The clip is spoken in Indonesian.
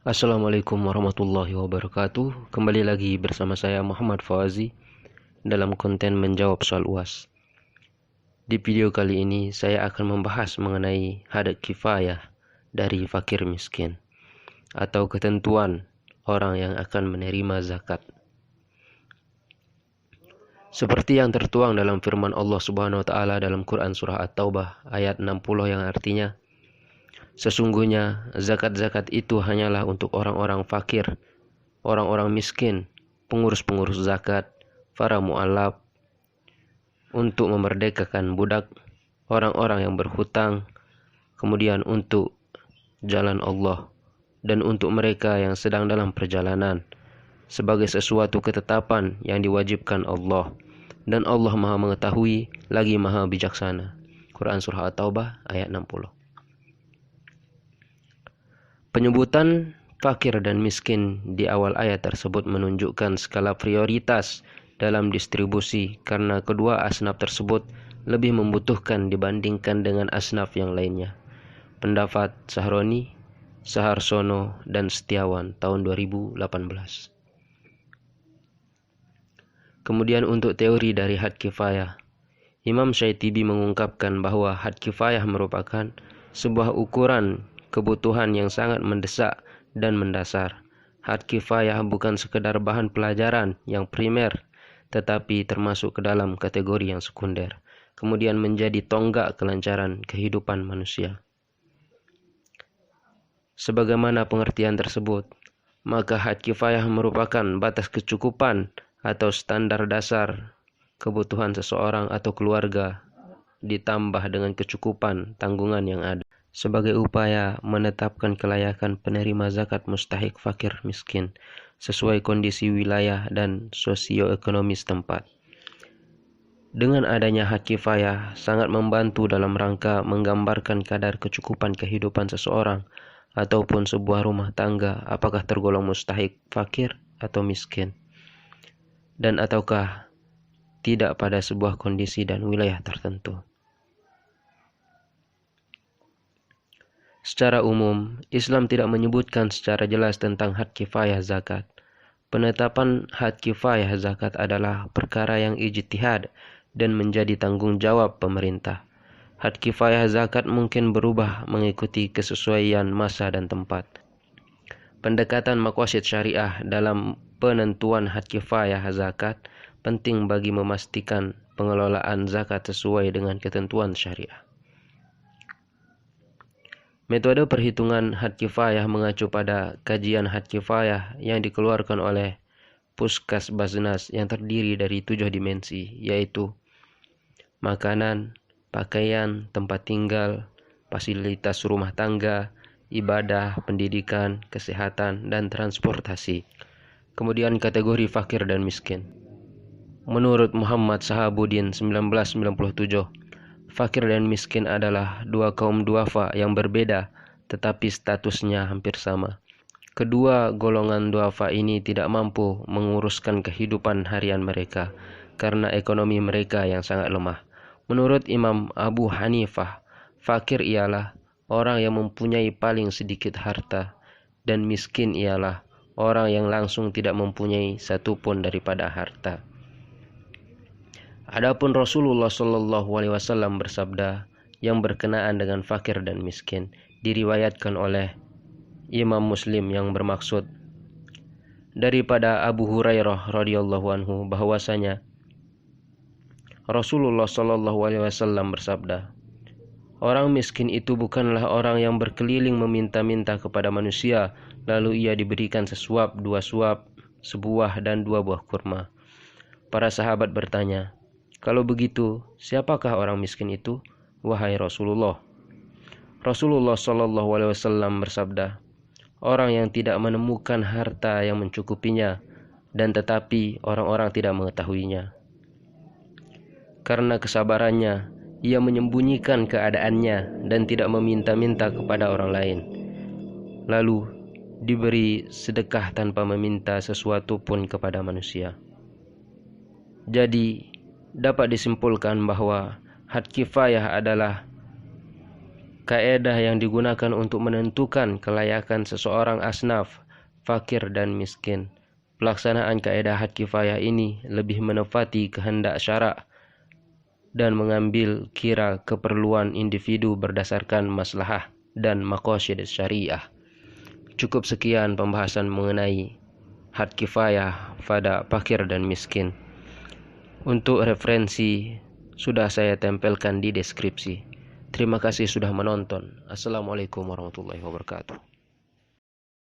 Assalamualaikum warahmatullahi wabarakatuh. Kembali lagi bersama saya Muhammad Fawazi dalam konten menjawab soal UAS. Di video kali ini saya akan membahas mengenai had kifayah dari fakir miskin atau ketentuan orang yang akan menerima zakat. Seperti yang tertuang dalam firman Allah Subhanahu wa taala dalam Quran surah At-Taubah ayat 60 yang artinya, sesungguhnya zakat-zakat itu hanyalah untuk orang-orang fakir, orang-orang miskin, pengurus-pengurus zakat, para mu'alaf, untuk memerdekakan budak, orang-orang yang berhutang, kemudian untuk jalan Allah, dan untuk mereka yang sedang dalam perjalanan, sebagai sesuatu ketetapan yang diwajibkan Allah. Dan Allah Maha mengetahui lagi Maha bijaksana. Quran surah At-Taubah ayat 60. Penyebutan fakir dan miskin di awal ayat tersebut menunjukkan skala prioritas dalam distribusi karena kedua asnaf tersebut lebih membutuhkan dibandingkan dengan asnaf yang lainnya. Pendapat Sahroni, Saharsono, dan Setiawan tahun 2018. Kemudian untuk teori dari had kifayah, Imam Syaitibi mengungkapkan bahwa had kifayah merupakan sebuah ukuran kebutuhan yang sangat mendesak dan mendasar. Had kifayah bukan sekedar bahan pelajaran yang primer, tetapi termasuk ke dalam kategori yang sekunder, kemudian menjadi tonggak kelancaran kehidupan manusia. Sebagaimana pengertian tersebut, maka had kifayah merupakan batas kecukupan atau standar dasar kebutuhan seseorang atau keluarga ditambah dengan kecukupan tanggungan yang ada sebagai upaya menetapkan kelayakan penerima zakat mustahik fakir miskin sesuai kondisi wilayah dan sosioekonomi setempat. Dengan adanya had kifayah sangat membantu dalam rangka menggambarkan kadar kecukupan kehidupan seseorang ataupun sebuah rumah tangga, apakah tergolong mustahik fakir atau miskin, dan ataukah tidak pada sebuah kondisi dan wilayah tertentu. Secara umum, Islam tidak menyebutkan secara jelas tentang had kifayah zakat. Penetapan had kifayah zakat adalah perkara yang ijtihad dan menjadi tanggung jawab pemerintah. Had kifayah zakat mungkin berubah mengikuti kesesuaian masa dan tempat. Pendekatan maqasid syariah dalam penentuan had kifayah zakat penting bagi memastikan pengelolaan zakat sesuai dengan ketentuan syariah. Metode perhitungan had kifayah mengacu pada kajian had kifayah yang dikeluarkan oleh Puskas Basnas yang terdiri dari 7 dimensi, yaitu makanan, pakaian, tempat tinggal, fasilitas rumah tangga, ibadah, pendidikan, kesehatan, dan transportasi. Kemudian kategori fakir dan miskin. Menurut Muhammad Sahabuddin 1997, fakir dan miskin adalah dua kaum duafa yang berbeda tetapi statusnya hampir sama. Kedua golongan duafa ini tidak mampu menguruskan kehidupan harian mereka karena ekonomi mereka yang sangat lemah. Menurut Imam Abu Hanifah, fakir ialah orang yang mempunyai paling sedikit harta dan miskin ialah orang yang langsung tidak mempunyai satupun daripada harta. Adapun Rasulullah Shallallahu Alaihi Wasallam bersabda yang berkenaan dengan fakir dan miskin diriwayatkan oleh Imam Muslim yang bermaksud daripada Abu Hurairah radhiyallahu anhu bahwasanya Rasulullah Shallallahu Alaihi Wasallam bersabda, orang miskin itu bukanlah orang yang berkeliling meminta-minta kepada manusia lalu ia diberikan sesuap, 2 suap, sebuah dan 2 buah kurma. Para sahabat bertanya, kalau begitu, siapakah orang miskin itu, wahai Rasulullah? Rasulullah Shallallahu Alaihi Wasallam bersabda, orang yang tidak menemukan harta yang mencukupinya, dan tetapi orang-orang tidak mengetahuinya. Karena kesabarannya, ia menyembunyikan keadaannya dan tidak meminta-minta kepada orang lain. Lalu diberi sedekah tanpa meminta sesuatu pun kepada manusia. Jadi, dapat disimpulkan bahwa had kifayah adalah Kaedah yang digunakan untuk menentukan kelayakan seseorang asnaf, fakir dan miskin. Pelaksanaan kaedah had kifayah ini lebih menepati kehendak syarak dan mengambil kira keperluan individu berdasarkan maslahah dan maqasid syariah. Cukup sekian pembahasan mengenai had kifayah pada fakir dan miskin. Untuk referensi sudah saya tempelkan di deskripsi. Terima kasih sudah menonton. Assalamualaikum warahmatullahi wabarakatuh.